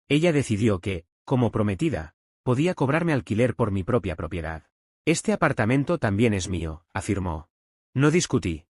Ella decidió que, como prometida, podía cobrarme alquiler por mi propia propiedad. Este apartamento también es mío, afirmó. No discutí.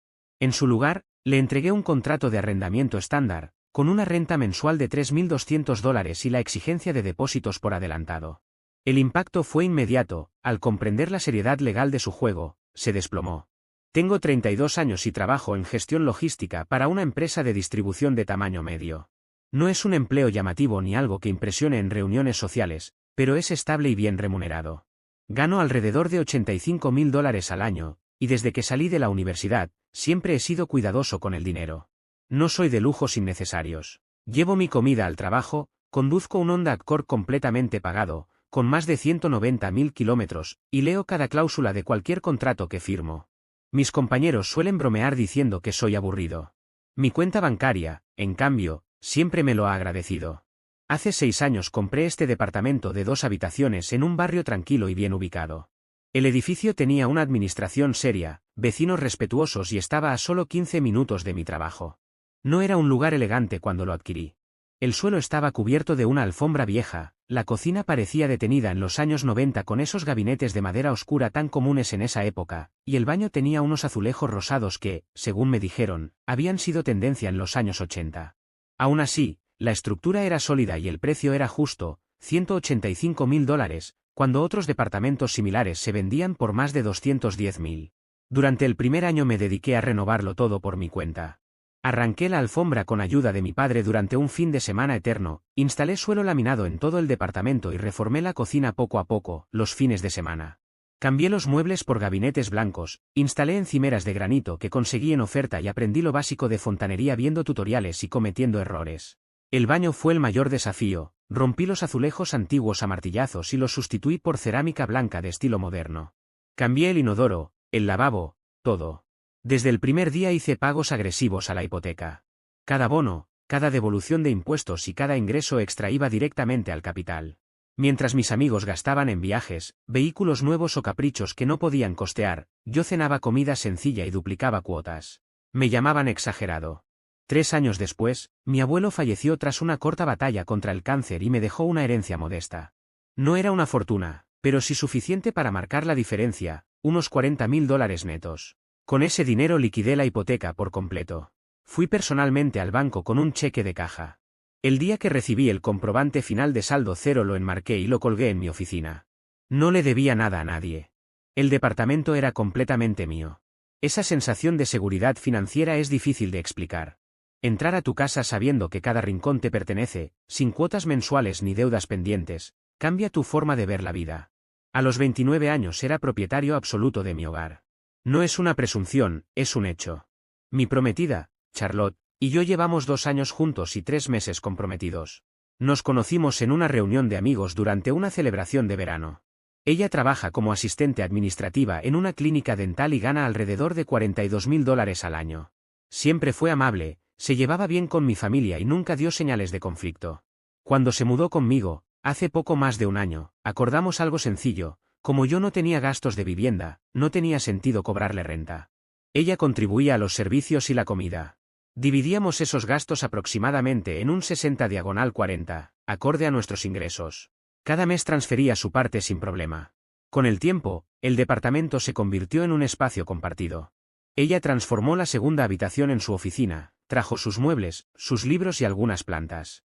En su lugar, le entregué un contrato de arrendamiento estándar, con una renta mensual de $3.200 y la exigencia de depósitos por adelantado. El impacto fue inmediato. Al comprender la seriedad legal de su juego, se desplomó. Tengo 32 años y trabajo en gestión logística para una empresa de distribución de tamaño medio. No es un empleo llamativo ni algo que impresione en reuniones sociales, pero es estable y bien remunerado. Gano alrededor de $85.000 al año, y desde que salí de la universidad, siempre he sido cuidadoso con el dinero. No soy de lujos innecesarios. Llevo mi comida al trabajo, conduzco un Honda Accord completamente pagado, con más de 190.000 kilómetros, y leo cada cláusula de cualquier contrato que firmo. Mis compañeros suelen bromear diciendo que soy aburrido. Mi cuenta bancaria, en cambio, siempre me lo ha agradecido. Hace 6 años compré este departamento de 2 habitaciones en un barrio tranquilo y bien ubicado. El edificio tenía una administración seria, vecinos respetuosos y estaba a solo 15 minutos de mi trabajo. No era un lugar elegante cuando lo adquirí. El suelo estaba cubierto de una alfombra vieja, la cocina parecía detenida en los años 90 con esos gabinetes de madera oscura tan comunes en esa época, y el baño tenía unos azulejos rosados que, según me dijeron, habían sido tendencia en los años 80. Aún así, la estructura era sólida y el precio era justo, $185.000, cuando otros departamentos similares se vendían por más de $210.000. Durante el primer año me dediqué a renovarlo todo por mi cuenta. Arranqué la alfombra con ayuda de mi padre durante un fin de semana eterno, instalé suelo laminado en todo el departamento y reformé la cocina poco a poco, los fines de semana. Cambié los muebles por gabinetes blancos, instalé encimeras de granito que conseguí en oferta y aprendí lo básico de fontanería viendo tutoriales y cometiendo errores. El baño fue el mayor desafío, rompí los azulejos antiguos a martillazos y los sustituí por cerámica blanca de estilo moderno. Cambié el inodoro, el lavabo, todo. Desde el primer día hice pagos agresivos a la hipoteca. Cada bono, cada devolución de impuestos y cada ingreso extra iba directamente al capital. Mientras mis amigos gastaban en viajes, vehículos nuevos o caprichos que no podían costear, yo cenaba comida sencilla y duplicaba cuotas. Me llamaban exagerado. 3 años después, mi abuelo falleció tras una corta batalla contra el cáncer y me dejó una herencia modesta. No era una fortuna, pero sí suficiente para marcar la diferencia, unos $40.000 netos. Con ese dinero liquidé la hipoteca por completo. Fui personalmente al banco con un cheque de caja. El día que recibí el comprobante final de saldo cero lo enmarqué y lo colgué en mi oficina. No le debía nada a nadie. El departamento era completamente mío. Esa sensación de seguridad financiera es difícil de explicar. Entrar a tu casa sabiendo que cada rincón te pertenece, sin cuotas mensuales ni deudas pendientes, cambia tu forma de ver la vida. A los 29 años era propietario absoluto de mi hogar. No es una presunción, es un hecho. Mi prometida, Charlotte, y yo llevamos 2 años juntos y 3 meses comprometidos. Nos conocimos en una reunión de amigos durante una celebración de verano. Ella trabaja como asistente administrativa en una clínica dental y gana alrededor de $42.000 al año. Siempre fue amable, se llevaba bien con mi familia y nunca dio señales de conflicto. Cuando se mudó conmigo, hace poco más de un año, acordamos algo sencillo. Como yo no tenía gastos de vivienda, no tenía sentido cobrarle renta. Ella contribuía a los servicios y la comida. Dividíamos esos gastos aproximadamente en un 60/40, acorde a nuestros ingresos. Cada mes transfería su parte sin problema. Con el tiempo, el departamento se convirtió en un espacio compartido. Ella transformó la segunda habitación en su oficina, trajo sus muebles, sus libros y algunas plantas.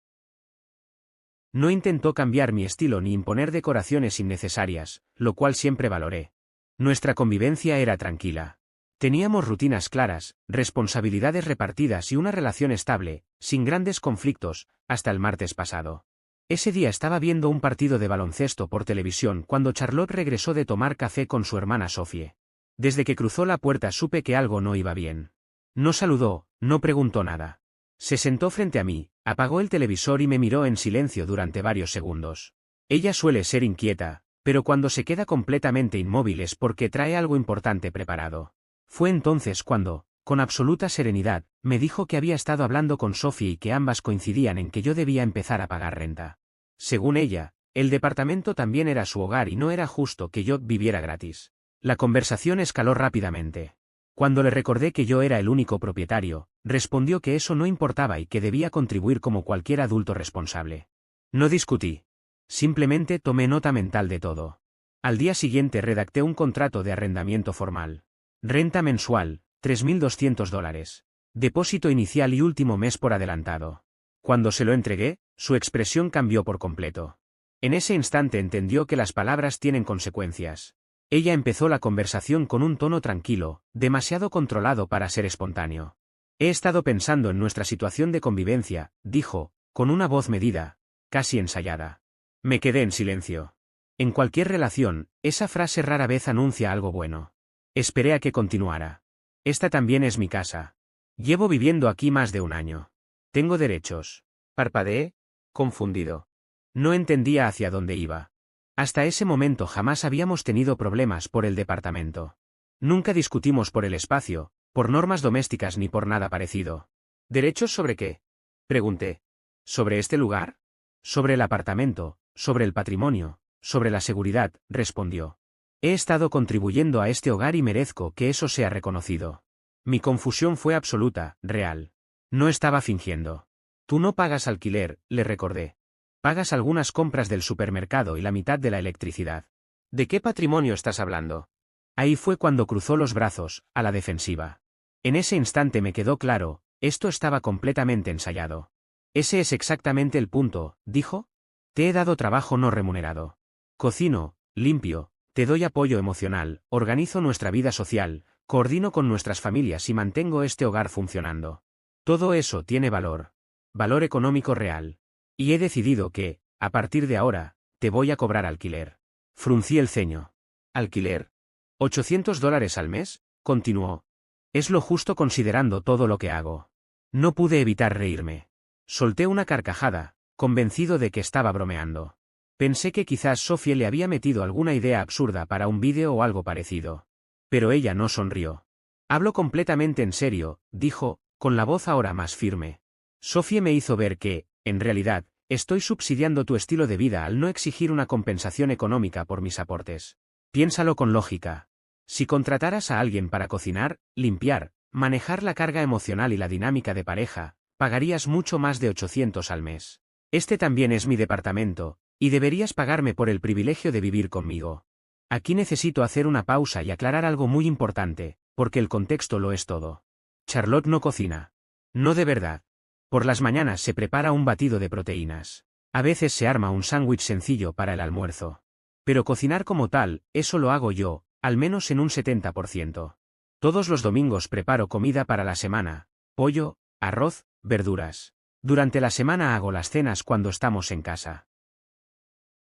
No intentó cambiar mi estilo ni imponer decoraciones innecesarias, lo cual siempre valoré. Nuestra convivencia era tranquila. Teníamos rutinas claras, responsabilidades repartidas y una relación estable, sin grandes conflictos, hasta el martes pasado. Ese día estaba viendo un partido de baloncesto por televisión cuando Charlotte regresó de tomar café con su hermana Sophie. Desde que cruzó la puerta supe que algo no iba bien. No saludó, no preguntó nada. Se sentó frente a mí, apagó el televisor y me miró en silencio durante varios segundos. Ella suele ser inquieta, pero cuando se queda completamente inmóvil es porque trae algo importante preparado. Fue entonces cuando, con absoluta serenidad, me dijo que había estado hablando con Sophie y que ambas coincidían en que yo debía empezar a pagar renta. Según ella, el departamento también era su hogar y no era justo que yo viviera gratis. La conversación escaló rápidamente. Cuando le recordé que yo era el único propietario, respondió que eso no importaba y que debía contribuir como cualquier adulto responsable. No discutí. Simplemente tomé nota mental de todo. Al día siguiente redacté un contrato de arrendamiento formal. Renta mensual, $3.200. Depósito inicial y último mes por adelantado. Cuando se lo entregué, su expresión cambió por completo. En ese instante entendió que las palabras tienen consecuencias. Ella empezó la conversación con un tono tranquilo, demasiado controlado para ser espontáneo. He estado pensando en nuestra situación de convivencia, dijo, con una voz medida, casi ensayada. Me quedé en silencio. En cualquier relación, esa frase rara vez anuncia algo bueno. Esperé a que continuara. Esta también es mi casa. Llevo viviendo aquí más de un año. Tengo derechos. Parpadeé, confundido. No entendía hacia dónde iba. Hasta ese momento jamás habíamos tenido problemas por el departamento. Nunca discutimos por el espacio, por normas domésticas ni por nada parecido. ¿Derechos sobre qué? Pregunté. ¿Sobre este lugar? Sobre el apartamento, sobre el patrimonio, sobre la seguridad, respondió. He estado contribuyendo a este hogar y merezco que eso sea reconocido. Mi confusión fue absoluta, real. No estaba fingiendo. Tú no pagas alquiler, le recordé. Pagas algunas compras del supermercado y la mitad de la electricidad. ¿De qué patrimonio estás hablando? Ahí fue cuando cruzó los brazos, a la defensiva. En ese instante me quedó claro, esto estaba completamente ensayado. Ese es exactamente el punto, dijo. Te he dado trabajo no remunerado. Cocino, limpio, te doy apoyo emocional, organizo nuestra vida social, coordino con nuestras familias y mantengo este hogar funcionando. Todo eso tiene valor. Valor económico real. Y he decidido que, a partir de ahora, te voy a cobrar alquiler. Fruncí el ceño. ¿Alquiler? $800 al mes, continuó. Es lo justo considerando todo lo que hago. No pude evitar reírme. Solté una carcajada, convencido de que estaba bromeando. Pensé que quizás Sophie le había metido alguna idea absurda para un vídeo o algo parecido. Pero ella no sonrió. Hablo completamente en serio, dijo, con la voz ahora más firme. Sophie me hizo ver que, en realidad, estoy subsidiando tu estilo de vida al no exigir una compensación económica por mis aportes. Piénsalo con lógica. Si contrataras a alguien para cocinar, limpiar, manejar la carga emocional y la dinámica de pareja, pagarías mucho más de 800 al mes. Este también es mi departamento, y deberías pagarme por el privilegio de vivir conmigo. Aquí necesito hacer una pausa y aclarar algo muy importante, porque el contexto lo es todo. Charlotte no cocina. No de verdad. Por las mañanas se prepara un batido de proteínas. A veces se arma un sándwich sencillo para el almuerzo. Pero cocinar como tal, eso lo hago yo, al menos en un 70%. Todos los domingos preparo comida para la semana, pollo, arroz, verduras. Durante la semana hago las cenas cuando estamos en casa.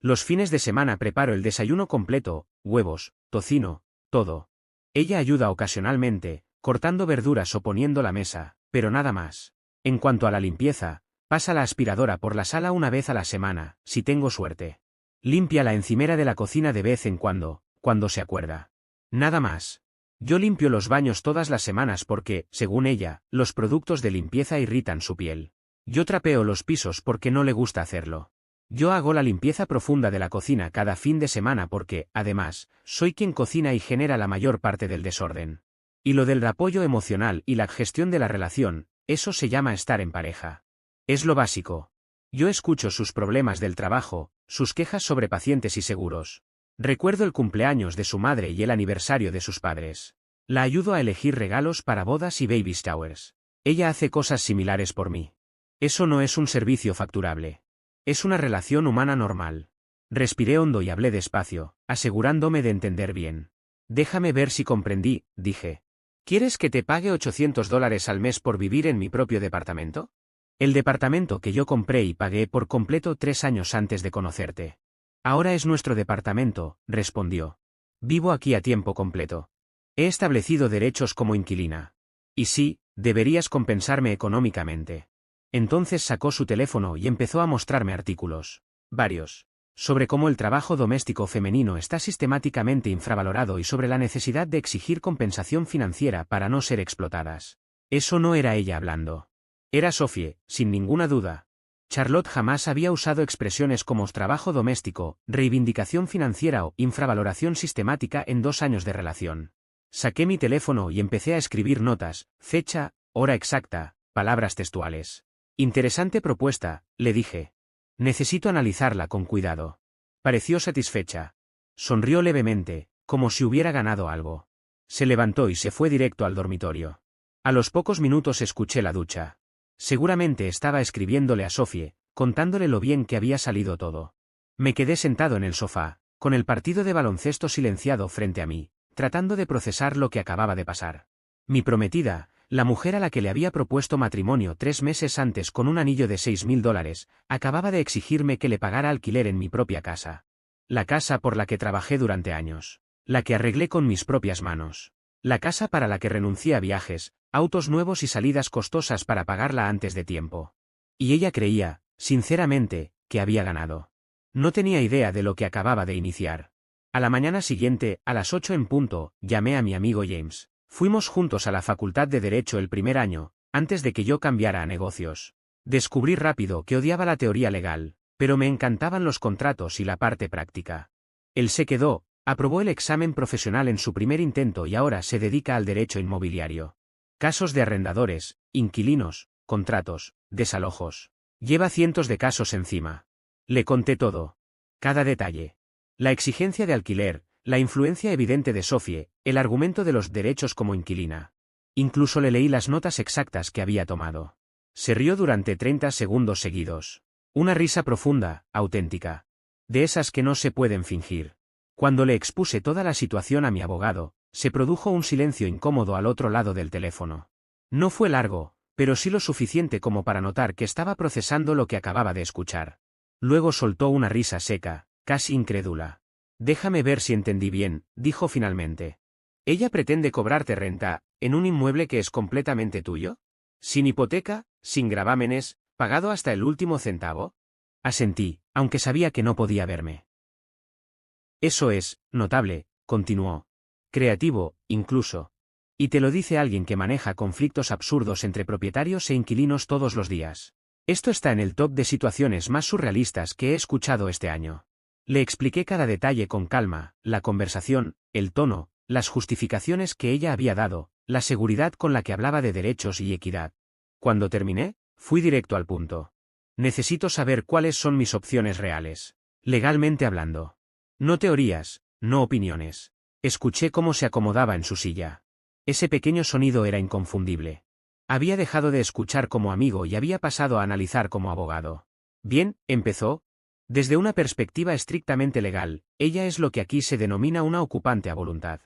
Los fines de semana preparo el desayuno completo, huevos, tocino, todo. Ella ayuda ocasionalmente, cortando verduras o poniendo la mesa, pero nada más. En cuanto a la limpieza, pasa la aspiradora por la sala una vez a la semana, si tengo suerte. Limpia la encimera de la cocina de vez en cuando se acuerda. Nada más. Yo limpio los baños todas las semanas porque, según ella, los productos de limpieza irritan su piel. Yo trapeo los pisos porque no le gusta hacerlo. Yo hago la limpieza profunda de la cocina cada fin de semana porque, además, soy quien cocina y genera la mayor parte del desorden. Y lo del apoyo emocional y la gestión de la relación, eso se llama estar en pareja. Es lo básico. Yo escucho sus problemas del trabajo, sus quejas sobre pacientes y seguros. Recuerdo el cumpleaños de su madre y el aniversario de sus padres. La ayudo a elegir regalos para bodas y baby showers. Ella hace cosas similares por mí. Eso no es un servicio facturable. Es una relación humana normal. Respiré hondo y hablé despacio, asegurándome de entender bien. Déjame ver si comprendí, dije. ¿Quieres que te pague $800 al mes por vivir en mi propio departamento? El departamento que yo compré y pagué por completo 3 años antes de conocerte. Ahora es nuestro departamento, respondió. Vivo aquí a tiempo completo. He establecido derechos como inquilina. Y sí, deberías compensarme económicamente. Entonces sacó su teléfono y empezó a mostrarme artículos. Varios. Sobre cómo el trabajo doméstico femenino está sistemáticamente infravalorado y sobre la necesidad de exigir compensación financiera para no ser explotadas. Eso no era ella hablando. Era Sophie, sin ninguna duda. Charlotte jamás había usado expresiones como trabajo doméstico, reivindicación financiera o infravaloración sistemática en 2 años de relación. Saqué mi teléfono y empecé a escribir notas, fecha, hora exacta, palabras textuales. Interesante propuesta, le dije. Necesito analizarla con cuidado. Pareció satisfecha. Sonrió levemente, como si hubiera ganado algo. Se levantó y se fue directo al dormitorio. A los pocos minutos escuché la ducha. Seguramente estaba escribiéndole a Sophie, contándole lo bien que había salido todo. Me quedé sentado en el sofá, con el partido de baloncesto silenciado frente a mí, tratando de procesar lo que acababa de pasar. Mi prometida, la mujer a la que le había propuesto matrimonio 3 meses antes con un anillo de $6.000, acababa de exigirme que le pagara alquiler en mi propia casa. La casa por la que trabajé durante años. La que arreglé con mis propias manos. La casa para la que renuncié a viajes, autos nuevos y salidas costosas para pagarla antes de tiempo. Y ella creía, sinceramente, que había ganado. No tenía idea de lo que acababa de iniciar. A la mañana siguiente, a las 8 en punto, llamé a mi amigo James. Fuimos juntos a la Facultad de Derecho el primer año, antes de que yo cambiara a negocios. Descubrí rápido que odiaba la teoría legal, pero me encantaban los contratos y la parte práctica. Él se quedó, aprobó el examen profesional en su primer intento y ahora se dedica al derecho inmobiliario. Casos de arrendadores, inquilinos, contratos, desalojos. Lleva cientos de casos encima. Le conté todo. Cada detalle. La exigencia de alquiler, la influencia evidente de Sophie, el argumento de los derechos como inquilina. Incluso le leí las notas exactas que había tomado. Se rió durante 30 segundos seguidos. Una risa profunda, auténtica. De esas que no se pueden fingir. Cuando le expuse toda la situación a mi abogado, se produjo un silencio incómodo al otro lado del teléfono. No fue largo, pero sí lo suficiente como para notar que estaba procesando lo que acababa de escuchar. Luego soltó una risa seca, casi incrédula. Déjame ver si entendí bien, dijo finalmente. ¿Ella pretende cobrarte renta, en un inmueble que es completamente tuyo? ¿Sin hipoteca, sin gravámenes, pagado hasta el último centavo? Asentí, aunque sabía que no podía verme. Eso es, notable, continuó. Creativo, incluso. Y te lo dice alguien que maneja conflictos absurdos entre propietarios e inquilinos todos los días. Esto está en el top de situaciones más surrealistas que he escuchado este año. Le expliqué cada detalle con calma, la conversación, el tono, las justificaciones que ella había dado, la seguridad con la que hablaba de derechos y equidad. Cuando terminé, fui directo al punto. Necesito saber cuáles son mis opciones reales. Legalmente hablando. No teorías, no opiniones. Escuché cómo se acomodaba en su silla. Ese pequeño sonido era inconfundible. Había dejado de escuchar como amigo y había pasado a analizar como abogado. Bien, empezó. Desde una perspectiva estrictamente legal, ella es lo que aquí se denomina una ocupante a voluntad.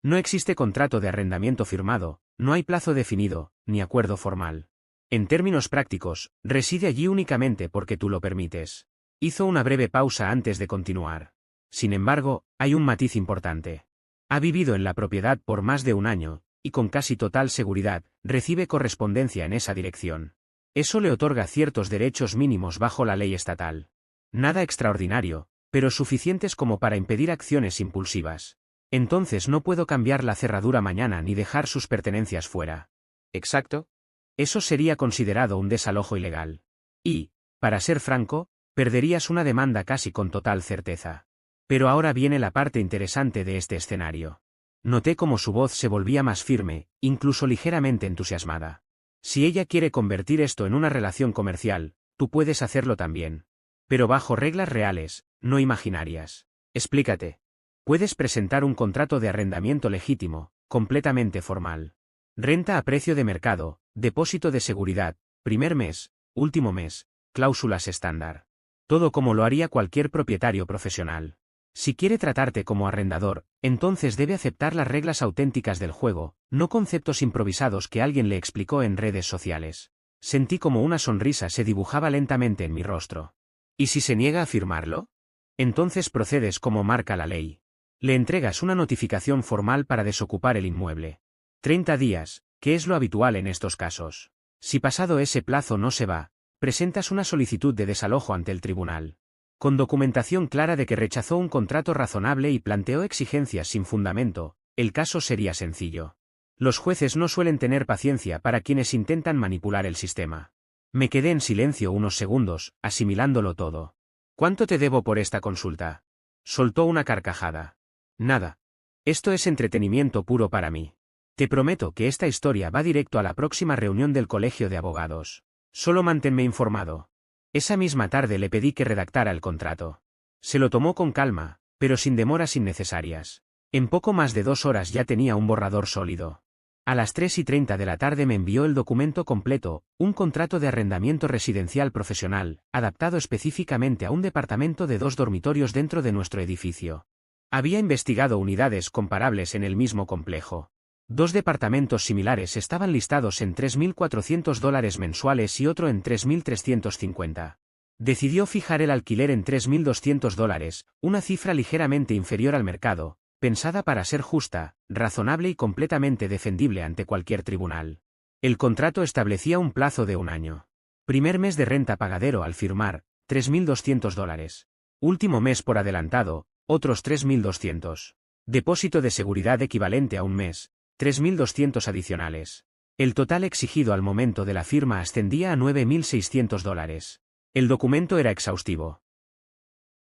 No existe contrato de arrendamiento firmado, no hay plazo definido, ni acuerdo formal. En términos prácticos, reside allí únicamente porque tú lo permites. Hizo una breve pausa antes de continuar. Sin embargo, hay un matiz importante. Ha vivido en la propiedad por más de un año, y con casi total seguridad, recibe correspondencia en esa dirección. Eso le otorga ciertos derechos mínimos bajo la ley estatal. Nada extraordinario, pero suficientes como para impedir acciones impulsivas. Entonces no puedo cambiar la cerradura mañana ni dejar sus pertenencias fuera. ¿Exacto? Eso sería considerado un desalojo ilegal. Y, para ser franco, perderías una demanda casi con total certeza. Pero ahora viene la parte interesante de este escenario. Noté cómo su voz se volvía más firme, incluso ligeramente entusiasmada. Si ella quiere convertir esto en una relación comercial, tú puedes hacerlo también. Pero bajo reglas reales, no imaginarias. Explícate. Puedes presentar un contrato de arrendamiento legítimo, completamente formal. Renta a precio de mercado, depósito de seguridad, primer mes, último mes, cláusulas estándar. Todo como lo haría cualquier propietario profesional. Si quiere tratarte como arrendador, entonces debe aceptar las reglas auténticas del juego, no conceptos improvisados que alguien le explicó en redes sociales. Sentí como una sonrisa se dibujaba lentamente en mi rostro. ¿Y si se niega a firmarlo? Entonces procedes como marca la ley. Le entregas una notificación formal para desocupar el inmueble. 30 días, que es lo habitual en estos casos. Si pasado ese plazo no se va, presentas una solicitud de desalojo ante el tribunal. Con documentación clara de que rechazó un contrato razonable y planteó exigencias sin fundamento, el caso sería sencillo. Los jueces no suelen tener paciencia para quienes intentan manipular el sistema. Me quedé en silencio unos segundos, asimilándolo todo. ¿Cuánto te debo por esta consulta? Soltó una carcajada. Nada. Esto es entretenimiento puro para mí. Te prometo que esta historia va directo a la próxima reunión del colegio de abogados. Solo manténme informado. Esa misma tarde le pedí que redactara el contrato. Se lo tomó con calma, pero sin demoras innecesarias. En poco más de 2 horas ya tenía un borrador sólido. A las 3:30 de la tarde me envió el documento completo, un contrato de arrendamiento residencial profesional, adaptado específicamente a un departamento de 2 dormitorios dentro de nuestro edificio. Había investigado unidades comparables en el mismo complejo. 2 departamentos similares estaban listados en $3.400 mensuales y otro en $3.350. Decidió fijar el alquiler en $3.200, una cifra ligeramente inferior al mercado, pensada para ser justa, razonable y completamente defendible ante cualquier tribunal. El contrato establecía un plazo de 1 año. Primer mes de renta pagadero al firmar, $3.200. Último mes por adelantado, otros $3.200. Depósito de seguridad equivalente a un mes, $3.200 adicionales. El total exigido al momento de la firma ascendía a $9.600. El documento era exhaustivo.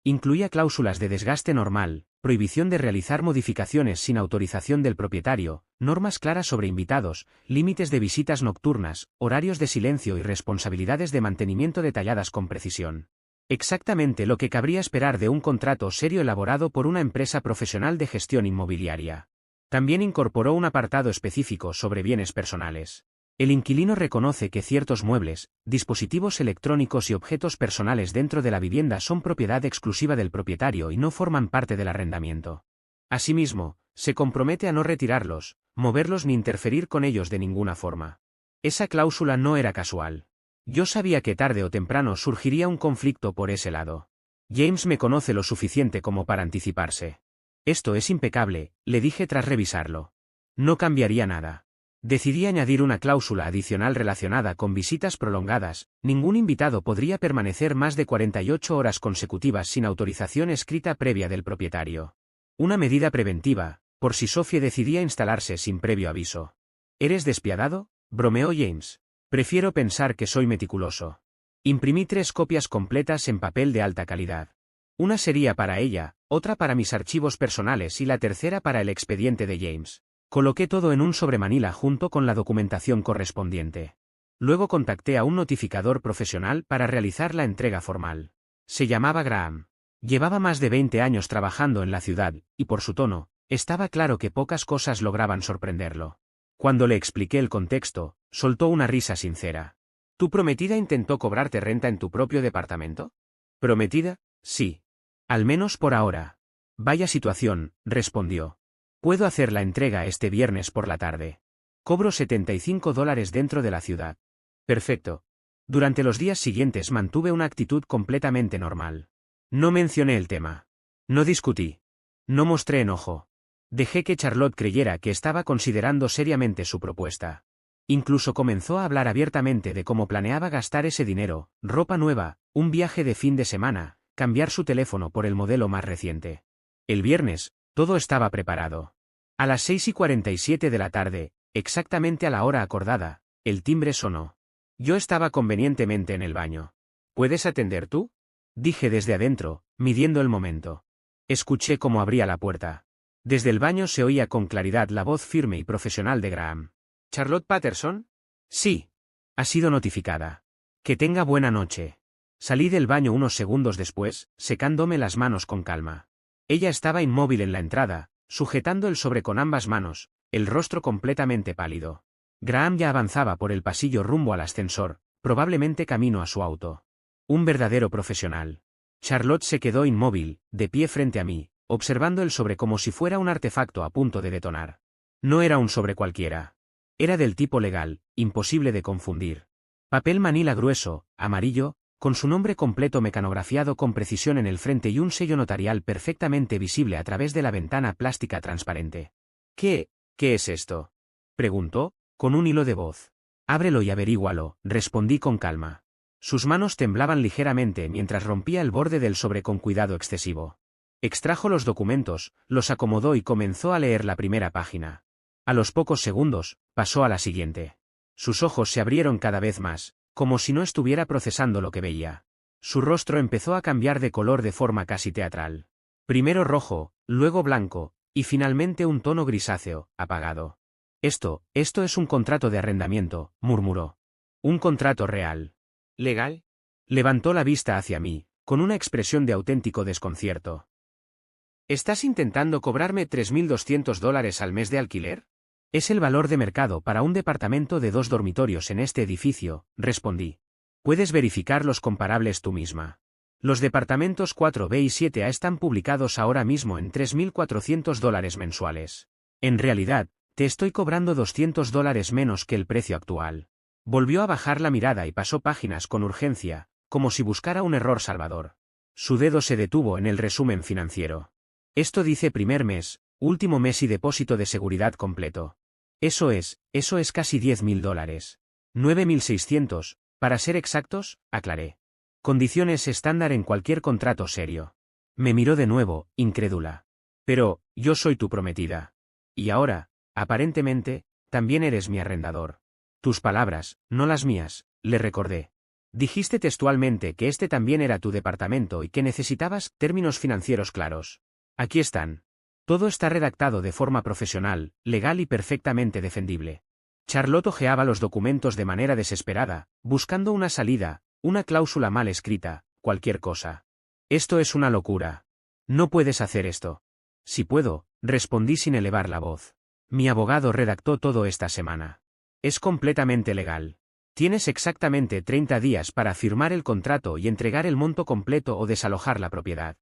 Incluía cláusulas de desgaste normal, prohibición de realizar modificaciones sin autorización del propietario, normas claras sobre invitados, límites de visitas nocturnas, horarios de silencio y responsabilidades de mantenimiento detalladas con precisión. Exactamente lo que cabría esperar de un contrato serio elaborado por una empresa profesional de gestión inmobiliaria. También incorporó un apartado específico sobre bienes personales. El inquilino reconoce que ciertos muebles, dispositivos electrónicos y objetos personales dentro de la vivienda son propiedad exclusiva del propietario y no forman parte del arrendamiento. Asimismo, se compromete a no retirarlos, moverlos ni interferir con ellos de ninguna forma. Esa cláusula no era casual. Yo sabía que tarde o temprano surgiría un conflicto por ese lado. James me conoce lo suficiente como para anticiparse. Esto es impecable, le dije tras revisarlo. No cambiaría nada. Decidí añadir una cláusula adicional relacionada con visitas prolongadas. Ningún invitado podría permanecer más de 48 horas consecutivas sin autorización escrita previa del propietario. Una medida preventiva, por si Sophie decidía instalarse sin previo aviso. ¿Eres despiadado?, bromeó James. Prefiero pensar que soy meticuloso. Imprimí 3 copias completas en papel de alta calidad. Una sería para ella, otra para mis archivos personales y la tercera para el expediente de James. Coloqué todo en un sobremanila junto con la documentación correspondiente. Luego contacté a un notificador profesional para realizar la entrega formal. Se llamaba Graham. Llevaba más de 20 años trabajando en la ciudad, y por su tono, estaba claro que pocas cosas lograban sorprenderlo. Cuando le expliqué el contexto, soltó una risa sincera. ¿Tu prometida intentó cobrarte renta en tu propio departamento? ¿Prometida? Sí. Al menos por ahora. Vaya situación, respondió. Puedo hacer la entrega este viernes por la tarde. Cobro $75 dentro de la ciudad. Perfecto. Durante los días siguientes mantuve una actitud completamente normal. No mencioné el tema. No discutí. No mostré enojo. Dejé que Charlotte creyera que estaba considerando seriamente su propuesta. Incluso comenzó a hablar abiertamente de cómo planeaba gastar ese dinero, ropa nueva, un viaje de fin de semana, cambiar su teléfono por el modelo más reciente. El viernes, todo estaba preparado. A las 6:47 de la tarde, exactamente a la hora acordada, el timbre sonó. Yo estaba convenientemente en el baño. ¿Puedes atender tú?, dije desde adentro, midiendo el momento. Escuché cómo abría la puerta. Desde el baño se oía con claridad la voz firme y profesional de Graham. ¿Charlotte Patterson? Sí. Ha sido notificada. Que tenga buena noche. Salí del baño unos segundos después, secándome las manos con calma. Ella estaba inmóvil en la entrada, sujetando el sobre con ambas manos, el rostro completamente pálido. Graham ya avanzaba por el pasillo rumbo al ascensor, probablemente camino a su auto. Un verdadero profesional. Charlotte se quedó inmóvil, de pie frente a mí, observando el sobre como si fuera un artefacto a punto de detonar. No era un sobre cualquiera. Era del tipo legal, imposible de confundir. Papel manila grueso, amarillo, con su nombre completo mecanografiado con precisión en el frente y un sello notarial perfectamente visible a través de la ventana plástica transparente. ¿Qué es esto?, preguntó, con un hilo de voz. Ábrelo y averígualo, respondí con calma. Sus manos temblaban ligeramente mientras rompía el borde del sobre con cuidado excesivo. Extrajo los documentos, los acomodó y comenzó a leer la primera página. A los pocos segundos, pasó a la siguiente. Sus ojos se abrieron cada vez más, como si no estuviera procesando lo que veía. Su rostro empezó a cambiar de color de forma casi teatral. Primero rojo, luego blanco, y finalmente un tono grisáceo, apagado. Esto es un contrato de arrendamiento, murmuró. Un contrato real. ¿Legal? Levantó la vista hacia mí, con una expresión de auténtico desconcierto. ¿Estás intentando cobrarme $3.200 al mes de alquiler? Es el valor de mercado para un departamento de 2 dormitorios en este edificio, respondí. Puedes verificar los comparables tú misma. Los departamentos 4B y 7A están publicados ahora mismo en $3.400 mensuales. En realidad, te estoy cobrando $200 menos que el precio actual. Volvió a bajar la mirada y pasó páginas con urgencia, como si buscara un error salvador. Su dedo se detuvo en el resumen financiero. Esto dice primer mes, último mes y depósito de seguridad completo. Eso es casi $10.000. 9.600, para ser exactos, aclaré. Condiciones estándar en cualquier contrato serio. Me miró de nuevo, incrédula. Pero, yo soy tu prometida. Y ahora, aparentemente, también eres mi arrendador. Tus palabras, no las mías, le recordé. Dijiste textualmente que este también era tu departamento y que necesitabas términos financieros claros. Aquí están. Todo está redactado de forma profesional, legal y perfectamente defendible. Charlotte hojeaba los documentos de manera desesperada, buscando una salida, una cláusula mal escrita, cualquier cosa. Esto es una locura. No puedes hacer esto. Sí puedo, respondí sin elevar la voz. Mi abogado redactó todo esta semana. Es completamente legal. Tienes exactamente 30 días para firmar el contrato y entregar el monto completo o desalojar la propiedad.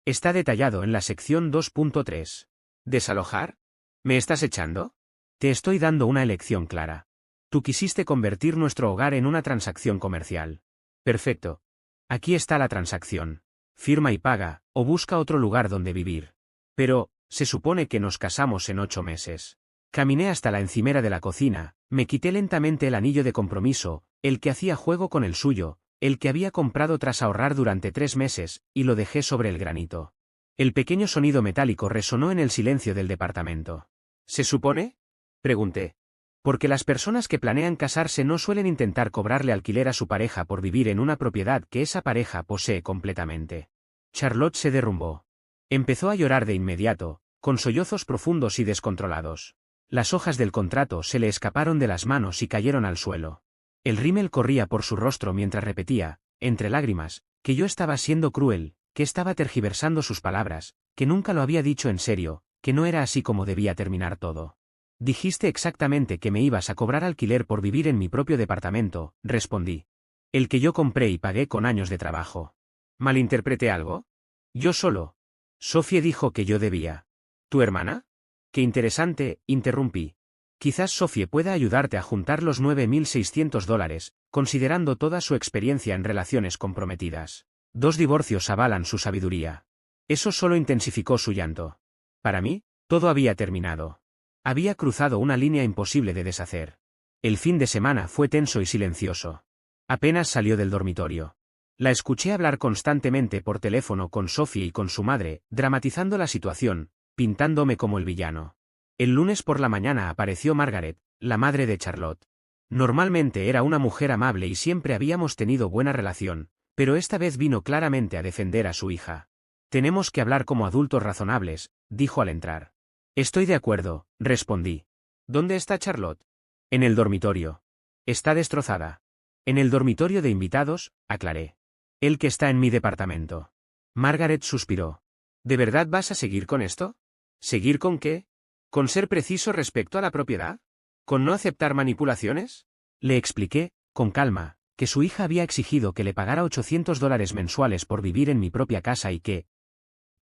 Está detallado en la sección 2.3. ¿Desalojar? ¿Me estás echando? Te estoy dando una elección clara. Tú quisiste convertir nuestro hogar en una transacción comercial. Perfecto. Aquí está la transacción. Firma y paga, o busca otro lugar donde vivir. Pero, se supone que nos casamos en 8 meses. Caminé hasta la encimera de la cocina, me quité lentamente el anillo de compromiso, el que hacía juego con el suyo, el que había comprado tras ahorrar durante 3 meses, y lo dejé sobre el granito. El pequeño sonido metálico resonó en el silencio del departamento. ¿Se supone? Pregunté. Porque las personas que planean casarse no suelen intentar cobrarle alquiler a su pareja por vivir en una propiedad que esa pareja posee completamente. Charlotte se derrumbó. Empezó a llorar de inmediato, con sollozos profundos y descontrolados. Las hojas del contrato se le escaparon de las manos y cayeron al suelo. El rímel corría por su rostro mientras repetía, entre lágrimas, que yo estaba siendo cruel, que estaba tergiversando sus palabras, que nunca lo había dicho en serio, que no era así como debía terminar todo. Dijiste exactamente que me ibas a cobrar alquiler por vivir en mi propio departamento, respondí. El que yo compré y pagué con años de trabajo. ¿Malinterpreté algo? Yo solo. Sophie dijo que yo debía. ¿Tu hermana? Qué interesante, interrumpí. Quizás Sophie pueda ayudarte a juntar los $9.600, considerando toda su experiencia en relaciones comprometidas. 2 divorcios avalan su sabiduría. Eso solo intensificó su llanto. Para mí, todo había terminado. Había cruzado una línea imposible de deshacer. El fin de semana fue tenso y silencioso. Apenas salió del dormitorio. La escuché hablar constantemente por teléfono con Sophie y con su madre, dramatizando la situación, pintándome como el villano. El lunes por la mañana apareció Margaret, la madre de Charlotte. Normalmente era una mujer amable y siempre habíamos tenido buena relación, pero esta vez vino claramente a defender a su hija. Tenemos que hablar como adultos razonables, dijo al entrar. Estoy de acuerdo, respondí. ¿Dónde está Charlotte? En el dormitorio. Está destrozada. En el dormitorio de invitados, aclaré. El que está en mi departamento. Margaret suspiró. ¿De verdad vas a seguir con esto? ¿Seguir con qué? ¿Con ser preciso respecto a la propiedad? ¿Con no aceptar manipulaciones? Le expliqué, con calma, que su hija había exigido que le pagara $800 mensuales por vivir en mi propia casa y que,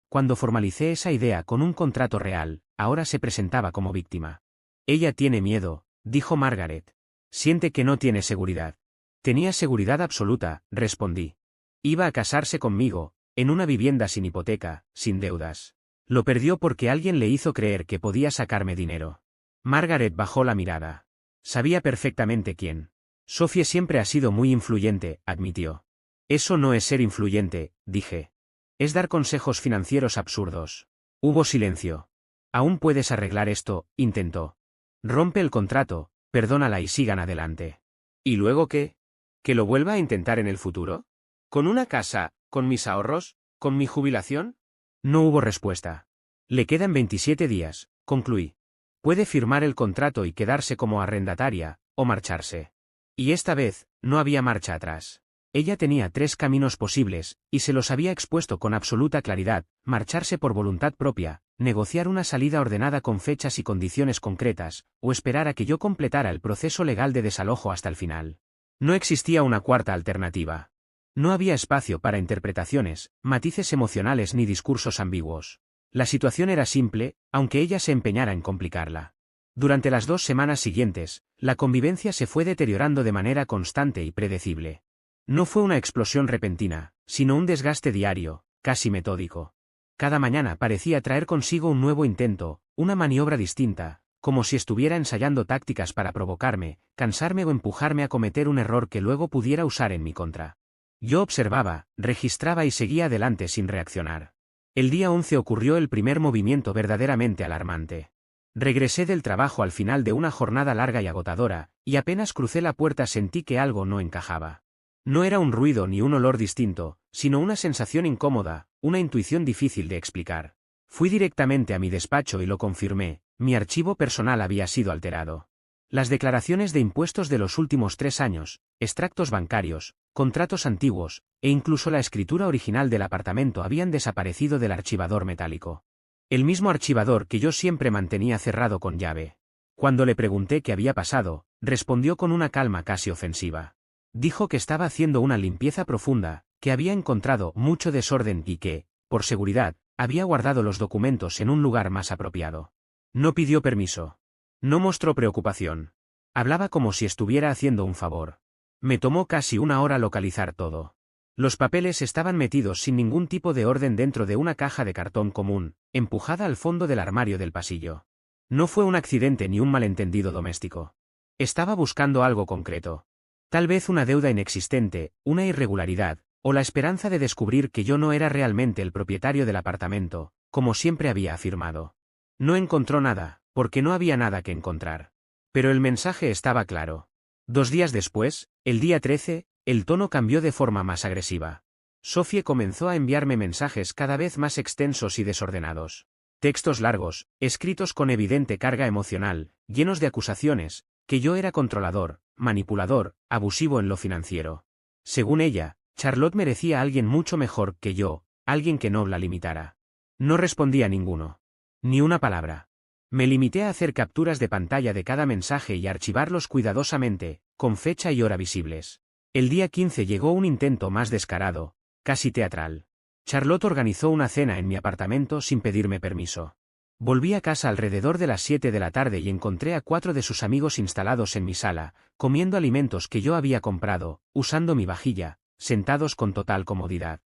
cuando formalicé esa idea con un contrato real, ahora se presentaba como víctima. Ella tiene miedo, dijo Margaret. Siente que no tiene seguridad. Tenía seguridad absoluta, respondí. Iba a casarse conmigo, en una vivienda sin hipoteca, sin deudas. Lo perdió porque alguien le hizo creer que podía sacarme dinero. Margaret bajó la mirada. Sabía perfectamente quién. Sophie siempre ha sido muy influyente, admitió. Eso no es ser influyente, dije. Es dar consejos financieros absurdos. Hubo silencio. Aún puedes arreglar esto, intentó. Rompe el contrato, perdónala y sigan adelante. ¿Y luego qué? ¿Que lo vuelva a intentar en el futuro? ¿Con una casa, con mis ahorros, con mi jubilación? No hubo respuesta. Le quedan 27 días, concluí. Puede firmar el contrato y quedarse como arrendataria, o marcharse. Y esta vez, no había marcha atrás. Ella tenía 3 caminos posibles, y se los había expuesto con absoluta claridad: marcharse por voluntad propia, negociar una salida ordenada con fechas y condiciones concretas, o esperar a que yo completara el proceso legal de desalojo hasta el final. No existía una cuarta alternativa. No había espacio para interpretaciones, matices emocionales ni discursos ambiguos. La situación era simple, aunque ella se empeñara en complicarla. Durante las 2 semanas siguientes, la convivencia se fue deteriorando de manera constante y predecible. No fue una explosión repentina, sino un desgaste diario, casi metódico. Cada mañana parecía traer consigo un nuevo intento, una maniobra distinta, como si estuviera ensayando tácticas para provocarme, cansarme o empujarme a cometer un error que luego pudiera usar en mi contra. Yo observaba, registraba y seguía adelante sin reaccionar. El día 11 ocurrió el primer movimiento verdaderamente alarmante. Regresé del trabajo al final de una jornada larga y agotadora, y apenas crucé la puerta sentí que algo no encajaba. No era un ruido ni un olor distinto, sino una sensación incómoda, una intuición difícil de explicar. Fui directamente a mi despacho y lo confirmé: mi archivo personal había sido alterado. Las declaraciones de impuestos de los últimos 3 años, extractos bancarios, contratos antiguos, e incluso la escritura original del apartamento habían desaparecido del archivador metálico. El mismo archivador que yo siempre mantenía cerrado con llave. Cuando le pregunté qué había pasado, respondió con una calma casi ofensiva. Dijo que estaba haciendo una limpieza profunda, que había encontrado mucho desorden y que, por seguridad, había guardado los documentos en un lugar más apropiado. No pidió permiso. No mostró preocupación. Hablaba como si estuviera haciendo un favor. Me tomó casi 1 hora localizar todo. Los papeles estaban metidos sin ningún tipo de orden dentro de una caja de cartón común, empujada al fondo del armario del pasillo. No fue un accidente ni un malentendido doméstico. Estaba buscando algo concreto. Tal vez una deuda inexistente, una irregularidad, o la esperanza de descubrir que yo no era realmente el propietario del apartamento, como siempre había afirmado. No encontró nada, porque no había nada que encontrar. Pero el mensaje estaba claro. 2 días después, el día 13, el tono cambió de forma más agresiva. Sophie comenzó a enviarme mensajes cada vez más extensos y desordenados. Textos largos, escritos con evidente carga emocional, llenos de acusaciones, que yo era controlador, manipulador, abusivo en lo financiero. Según ella, Charlotte merecía a alguien mucho mejor que yo, alguien que no la limitara. No respondí a ninguno. Ni una palabra. Me limité a hacer capturas de pantalla de cada mensaje y archivarlos cuidadosamente, con fecha y hora visibles. El día 15 llegó un intento más descarado, casi teatral. Charlotte organizó una cena en mi apartamento sin pedirme permiso. Volví a casa alrededor de las 7 de la tarde y encontré a 4 de sus amigos instalados en mi sala, comiendo alimentos que yo había comprado, usando mi vajilla, sentados con total comodidad.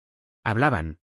Hablaban,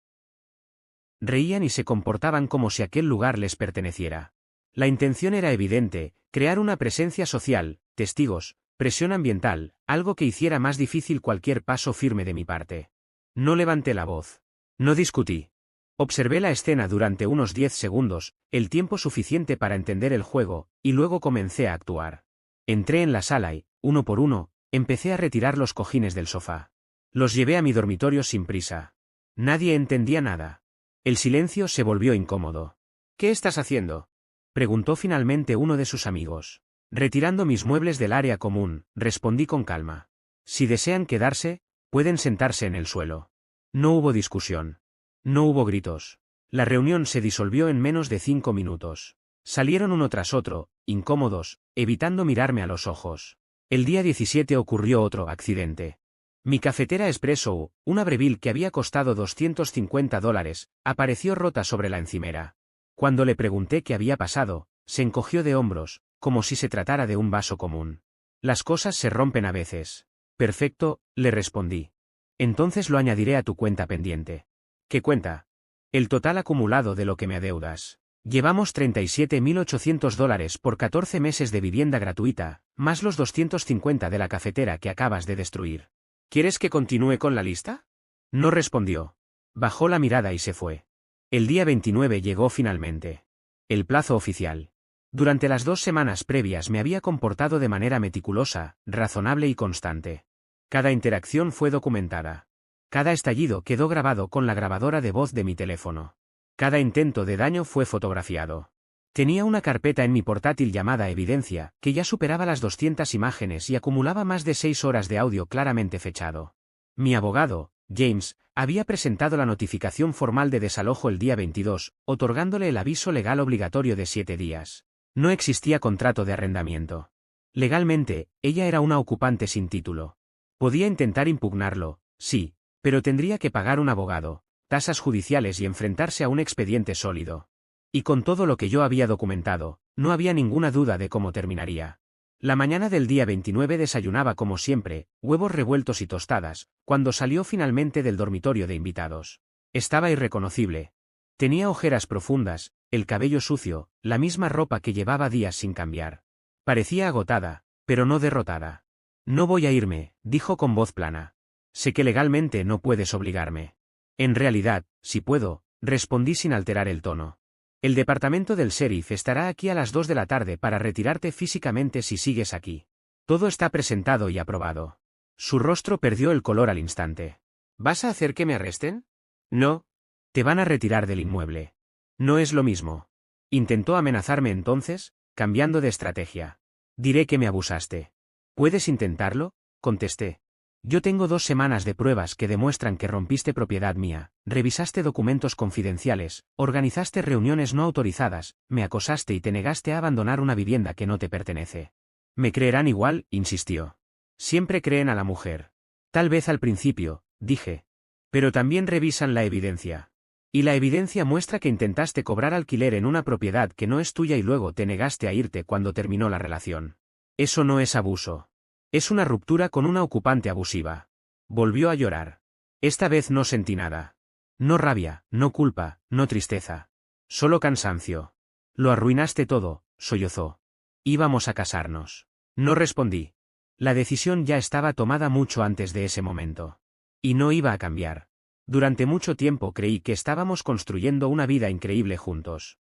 reían y se comportaban como si aquel lugar les perteneciera. La intención era evidente: crear una presencia social, testigos, presión ambiental, algo que hiciera más difícil cualquier paso firme de mi parte. No levanté la voz. No discutí. Observé la escena durante unos 10 segundos, el tiempo suficiente para entender el juego, y luego comencé a actuar. Entré en la sala y, uno por uno, empecé a retirar los cojines del sofá. Los llevé a mi dormitorio sin prisa. Nadie entendía nada. El silencio se volvió incómodo. ¿Qué estás haciendo?, preguntó finalmente uno de sus amigos. Retirando mis muebles del área común, respondí con calma. Si desean quedarse, pueden sentarse en el suelo. No hubo discusión. No hubo gritos. La reunión se disolvió en menos de 5 minutos. Salieron uno tras otro, incómodos, evitando mirarme a los ojos. El día 17 ocurrió otro accidente. Mi cafetera Espresso, una Breville que había costado $250, apareció rota sobre la encimera. Cuando le pregunté qué había pasado, se encogió de hombros, como si se tratara de un vaso común. Las cosas se rompen a veces. Perfecto, le respondí. Entonces lo añadiré a tu cuenta pendiente. ¿Qué cuenta? El total acumulado de lo que me adeudas. Llevamos $37.800 por 14 meses de vivienda gratuita, más los 250 de la cafetera que acabas de destruir. ¿Quieres que continúe con la lista? No respondió. Bajó la mirada y se fue. El día 29 llegó finalmente. El plazo oficial. Durante las 2 semanas previas me había comportado de manera meticulosa, razonable y constante. Cada interacción fue documentada. Cada estallido quedó grabado con la grabadora de voz de mi teléfono. Cada intento de daño fue fotografiado. Tenía una carpeta en mi portátil llamada Evidencia, que ya superaba las 200 imágenes y acumulaba más de 6 horas de audio claramente fechado. Mi abogado, James, había presentado la notificación formal de desalojo el día 22, otorgándole el aviso legal obligatorio de 7 días. No existía contrato de arrendamiento. Legalmente, ella era una ocupante sin título. Podía intentar impugnarlo, sí, pero tendría que pagar un abogado, tasas judiciales y enfrentarse a un expediente sólido. Y con todo lo que yo había documentado, no había ninguna duda de cómo terminaría. La mañana del día 29 desayunaba como siempre, huevos revueltos y tostadas, cuando salió finalmente del dormitorio de invitados. Estaba irreconocible. Tenía ojeras profundas, el cabello sucio, la misma ropa que llevaba días sin cambiar. Parecía agotada, pero no derrotada. No voy a irme, dijo con voz plana. Sé que legalmente no puedes obligarme. En realidad, si puedo, respondí sin alterar el tono. El departamento del sheriff estará aquí a las 2 de la tarde para retirarte físicamente si sigues aquí. Todo está presentado y aprobado. Su rostro perdió el color al instante. ¿Vas a hacer que me arresten? No. Te van a retirar del inmueble. No es lo mismo. Intentó amenazarme entonces, cambiando de estrategia. Diré que me abusaste. ¿Puedes intentarlo? Contesté. Yo tengo 2 semanas de pruebas que demuestran que rompiste propiedad mía, revisaste documentos confidenciales, organizaste reuniones no autorizadas, me acosaste y te negaste a abandonar una vivienda que no te pertenece. ¿Me creerán igual?, insistió. Siempre creen a la mujer. Tal vez al principio, dije. Pero también revisan la evidencia. Y la evidencia muestra que intentaste cobrar alquiler en una propiedad que no es tuya y luego te negaste a irte cuando terminó la relación. Eso no es abuso. Es una ruptura con una ocupante abusiva. Volvió a llorar. Esta vez no sentí nada. No rabia, no culpa, no tristeza. Solo cansancio. Lo arruinaste todo, sollozó. Íbamos a casarnos. No respondí. La decisión ya estaba tomada mucho antes de ese momento. Y no iba a cambiar. Durante mucho tiempo creí que estábamos construyendo una vida increíble juntos.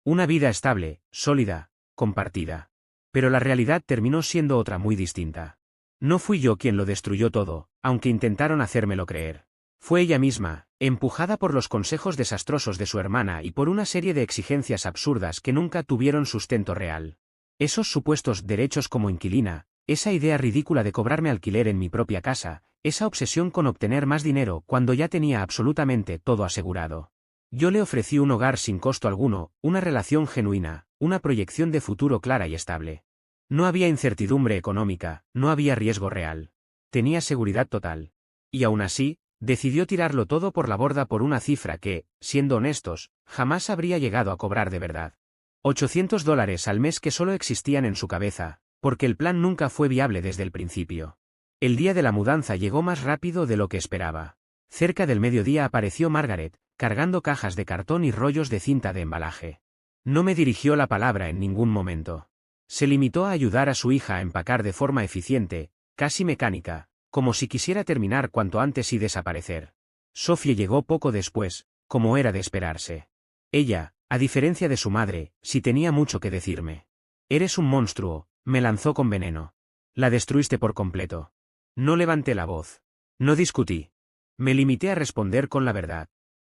Una vida estable, sólida, compartida. Pero la realidad terminó siendo otra muy distinta. No fui yo quien lo destruyó todo, aunque intentaron hacérmelo creer. Fue ella misma, empujada por los consejos desastrosos de su hermana y por una serie de exigencias absurdas que nunca tuvieron sustento real. Esos supuestos derechos como inquilina, esa idea ridícula de cobrarme alquiler en mi propia casa, esa obsesión con obtener más dinero cuando ya tenía absolutamente todo asegurado. Yo le ofrecí un hogar sin costo alguno, una relación genuina, una proyección de futuro clara y estable. No había incertidumbre económica, no había riesgo real. Tenía seguridad total. Y aún así, decidió tirarlo todo por la borda por una cifra que, siendo honestos, jamás habría llegado a cobrar de verdad. $800 al mes que solo existían en su cabeza, porque el plan nunca fue viable desde el principio. El día de la mudanza llegó más rápido de lo que esperaba. Cerca del mediodía apareció Margaret, cargando cajas de cartón y rollos de cinta de embalaje. No me dirigió la palabra en ningún momento. Se limitó a ayudar a su hija a empacar de forma eficiente, casi mecánica, como si quisiera terminar cuanto antes y desaparecer. Sophie llegó poco después, como era de esperarse. Ella, a diferencia de su madre, sí tenía mucho que decirme. Eres un monstruo, me lanzó con veneno. La destruiste por completo. No levanté la voz. No discutí. Me limité a responder con la verdad.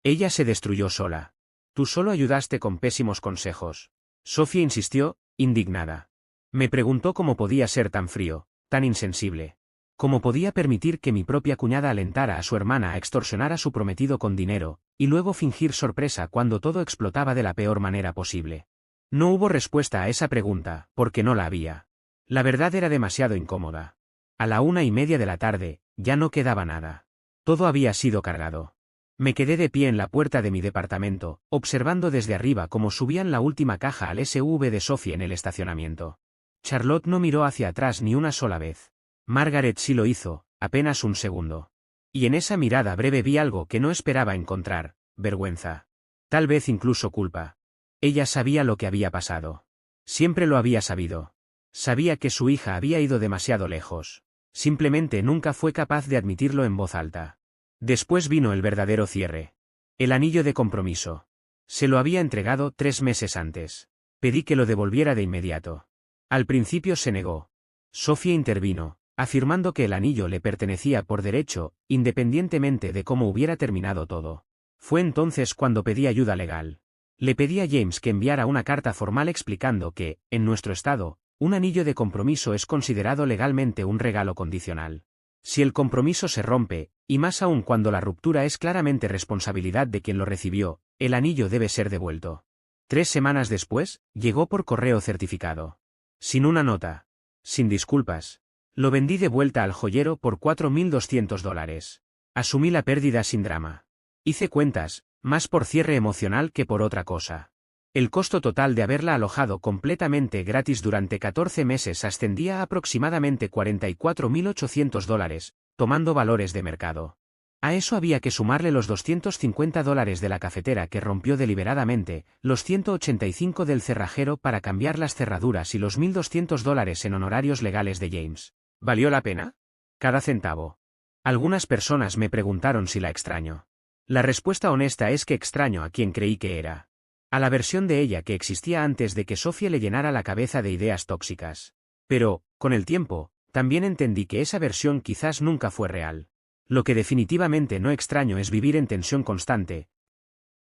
Ella se destruyó sola. Tú solo ayudaste con pésimos consejos. Sophie insistió, indignada. Me preguntó cómo podía ser tan frío, tan insensible. Cómo podía permitir que mi propia cuñada alentara a su hermana a extorsionar a su prometido con dinero, y luego fingir sorpresa cuando todo explotaba de la peor manera posible. No hubo respuesta a esa pregunta, porque no la había. La verdad era demasiado incómoda. A la 1:30 de la tarde, ya no quedaba nada. Todo había sido cargado. Me quedé de pie en la puerta de mi departamento, observando desde arriba cómo subían la última caja al SUV de Sophie en el estacionamiento. Charlotte no miró hacia atrás ni una sola vez. Margaret sí lo hizo, apenas un segundo. Y en esa mirada breve vi algo que no esperaba encontrar, vergüenza. Tal vez incluso culpa. Ella sabía lo que había pasado. Siempre lo había sabido. Sabía que su hija había ido demasiado lejos. Simplemente nunca fue capaz de admitirlo en voz alta. Después vino el verdadero cierre. El anillo de compromiso. Se lo había entregado 3 meses antes. Pedí que lo devolviera de inmediato. Al principio se negó. Sophie intervino, afirmando que el anillo le pertenecía por derecho, independientemente de cómo hubiera terminado todo. Fue entonces cuando pedí ayuda legal. Le pedí a James que enviara una carta formal explicando que, en nuestro estado, un anillo de compromiso es considerado legalmente un regalo condicional. Si el compromiso se rompe, y más aún cuando la ruptura es claramente responsabilidad de quien lo recibió, el anillo debe ser devuelto. 3 semanas después, llegó por correo certificado. Sin una nota. Sin disculpas. Lo vendí de vuelta al joyero por $4.200. Asumí la pérdida sin drama. Hice cuentas, más por cierre emocional que por otra cosa. El costo total de haberla alojado completamente gratis durante 14 meses ascendía a aproximadamente $44.800, tomando valores de mercado. A eso había que sumarle los $250 de la cafetera que rompió deliberadamente, los $185 del cerrajero para cambiar las cerraduras y los $1.200 en honorarios legales de James. ¿Valió la pena? Cada centavo. Algunas personas me preguntaron si la extraño. La respuesta honesta es que extraño a quien creí que era. A la versión de ella que existía antes de que Sophie le llenara la cabeza de ideas tóxicas. Pero, con el tiempo, también entendí que esa versión quizás nunca fue real. Lo que definitivamente no extraño es vivir en tensión constante,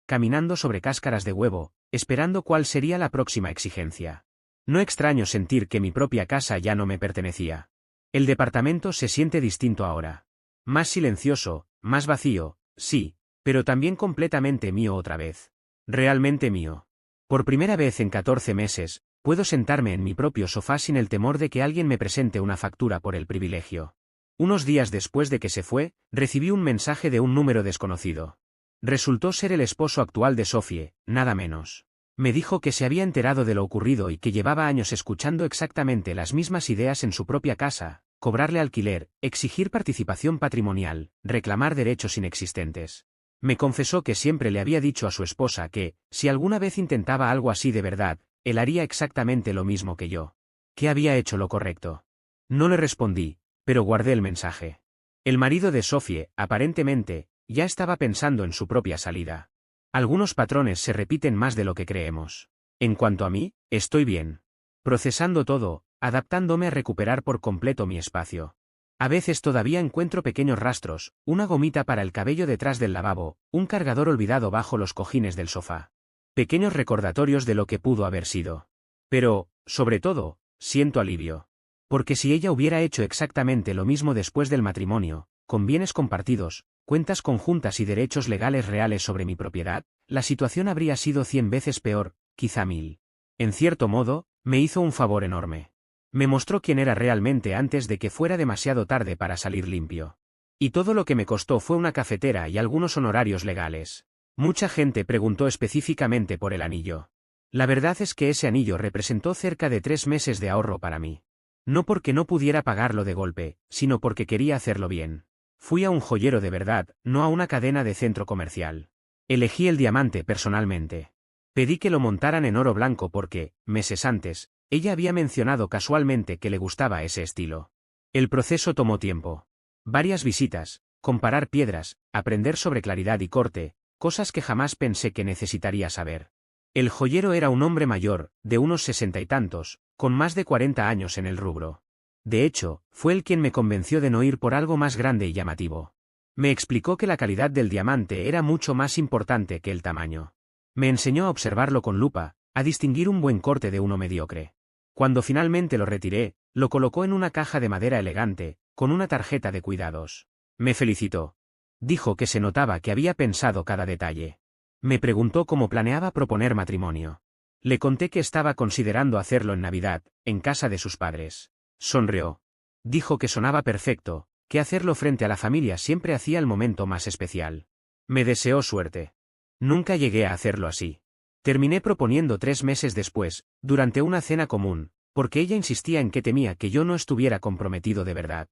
caminando sobre cáscaras de huevo, esperando cuál sería la próxima exigencia. No extraño sentir que mi propia casa ya no me pertenecía. El departamento se siente distinto ahora. Más silencioso, más vacío, sí, pero también completamente mío otra vez. Realmente mío. Por primera vez en 14 meses, puedo sentarme en mi propio sofá sin el temor de que alguien me presente una factura por el privilegio. Unos días después de que se fue, recibí un mensaje de un número desconocido. Resultó ser el esposo actual de Sophie, nada menos. Me dijo que se había enterado de lo ocurrido y que llevaba años escuchando exactamente las mismas ideas en su propia casa: cobrarle alquiler, exigir participación patrimonial, reclamar derechos inexistentes. Me confesó que siempre le había dicho a su esposa que, si alguna vez intentaba algo así de verdad, él haría exactamente lo mismo que yo. Que había hecho lo correcto. No le respondí, pero guardé el mensaje. El marido de Sophie, aparentemente, ya estaba pensando en su propia salida. Algunos patrones se repiten más de lo que creemos. En cuanto a mí, estoy bien. Procesando todo, adaptándome a recuperar por completo mi espacio. A veces todavía encuentro pequeños rastros, una gomita para el cabello detrás del lavabo, un cargador olvidado bajo los cojines del sofá. Pequeños recordatorios de lo que pudo haber sido. Pero, sobre todo, siento alivio. Porque si ella hubiera hecho exactamente lo mismo después del matrimonio, con bienes compartidos, cuentas conjuntas y derechos legales reales sobre mi propiedad, la situación habría sido 100 veces peor, quizá 1000. En cierto modo, me hizo un favor enorme. Me mostró quién era realmente antes de que fuera demasiado tarde para salir limpio. Y todo lo que me costó fue una cafetera y algunos honorarios legales. Mucha gente preguntó específicamente por el anillo. La verdad es que ese anillo representó cerca de 3 meses de ahorro para mí. No porque no pudiera pagarlo de golpe, sino porque quería hacerlo bien. Fui a un joyero de verdad, no a una cadena de centro comercial. Elegí el diamante personalmente. Pedí que lo montaran en oro blanco porque, meses antes, ella había mencionado casualmente que le gustaba ese estilo. El proceso tomó tiempo. Varias visitas, comparar piedras, aprender sobre claridad y corte, cosas que jamás pensé que necesitaría saber. El joyero era un hombre mayor, de unos 60 y tantos, con más de 40 años en el rubro. De hecho, fue él quien me convenció de no ir por algo más grande y llamativo. Me explicó que la calidad del diamante era mucho más importante que el tamaño. Me enseñó a observarlo con lupa, a distinguir un buen corte de uno mediocre. Cuando finalmente lo retiré, lo colocó en una caja de madera elegante, con una tarjeta de cuidados. Me felicitó. Dijo que se notaba que había pensado cada detalle. Me preguntó cómo planeaba proponer matrimonio. Le conté que estaba considerando hacerlo en Navidad, en casa de sus padres. Sonrió. Dijo que sonaba perfecto, que hacerlo frente a la familia siempre hacía el momento más especial. Me deseó suerte. Nunca llegué a hacerlo así. Terminé proponiendo 3 meses después, durante una cena común, porque ella insistía en que temía que yo no estuviera comprometido de verdad.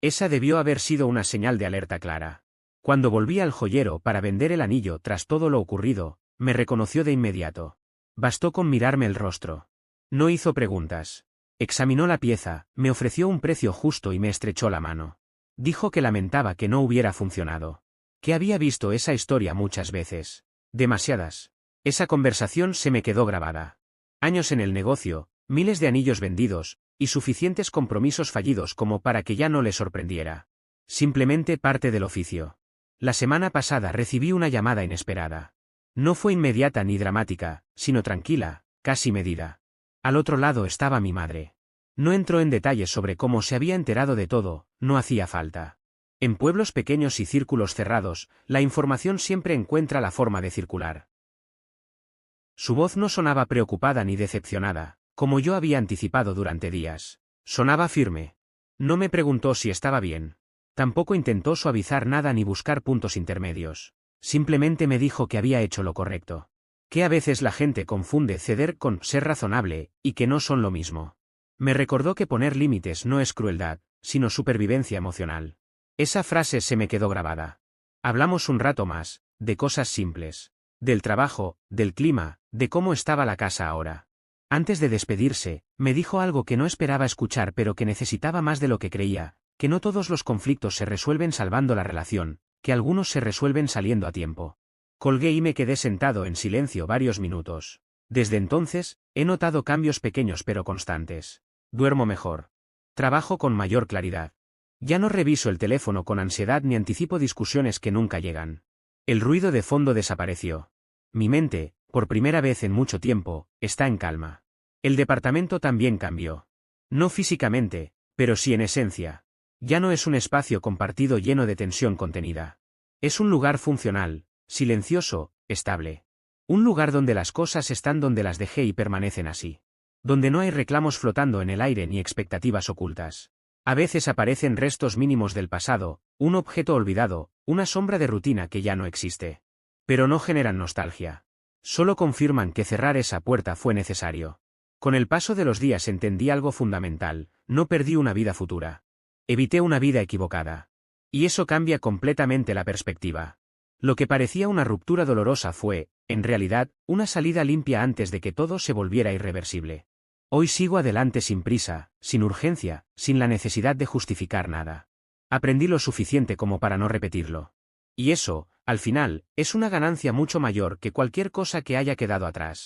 Esa debió haber sido una señal de alerta clara. Cuando volví al joyero para vender el anillo tras todo lo ocurrido, me reconoció de inmediato. Bastó con mirarme el rostro. No hizo preguntas. Examinó la pieza, me ofreció un precio justo y me estrechó la mano. Dijo que lamentaba que no hubiera funcionado. Que había visto esa historia muchas veces. Demasiadas. Esa conversación se me quedó grabada. Años en el negocio, miles de anillos vendidos, y suficientes compromisos fallidos como para que ya no le sorprendiera. Simplemente parte del oficio. La semana pasada recibí una llamada inesperada. No fue inmediata ni dramática, sino tranquila, casi medida. Al otro lado estaba mi madre. No entró en detalles sobre cómo se había enterado de todo, No hacía falta. En pueblos pequeños y círculos cerrados, la información siempre encuentra la forma de circular. Su voz no sonaba preocupada ni decepcionada, como yo había anticipado durante días. Sonaba firme. No me preguntó si estaba bien. Tampoco intentó suavizar nada ni buscar puntos intermedios. Simplemente me dijo que había hecho lo correcto. Que a veces la gente confunde ceder con ser razonable, y que no son lo mismo. Me recordó que poner límites no es crueldad, sino supervivencia emocional. Esa frase se me quedó grabada. Hablamos un rato más, de cosas simples. Del trabajo, del clima, de cómo estaba la casa ahora. Antes de despedirse, me dijo algo que no esperaba escuchar pero que necesitaba más de lo que creía, que no todos los conflictos se resuelven salvando la relación, que algunos se resuelven saliendo a tiempo. Colgué y me quedé sentado en silencio varios minutos. Desde entonces, he notado cambios pequeños pero constantes. Duermo mejor. Trabajo con mayor claridad. Ya no reviso el teléfono con ansiedad ni anticipo discusiones que nunca llegan. El ruido de fondo desapareció. Mi mente, por primera vez en mucho tiempo, está en calma. El departamento también cambió. No físicamente, pero sí en esencia. Ya no es un espacio compartido lleno de tensión contenida. Es un lugar funcional, silencioso, estable. Un lugar donde las cosas están donde las dejé y permanecen así. Donde no hay reclamos flotando en el aire ni expectativas ocultas. A veces aparecen restos mínimos del pasado, un objeto olvidado, una sombra de rutina que ya no existe. Pero no generan nostalgia. Solo confirman que cerrar esa puerta fue necesario. Con el paso de los días entendí algo fundamental, no perdí una vida futura. Evité una vida equivocada. Y eso cambia completamente la perspectiva. Lo que parecía una ruptura dolorosa fue, en realidad, una salida limpia antes de que todo se volviera irreversible. Hoy sigo adelante sin prisa, sin urgencia, sin la necesidad de justificar nada. Aprendí lo suficiente como para no repetirlo. Y eso, al final, es una ganancia mucho mayor que cualquier cosa que haya quedado atrás.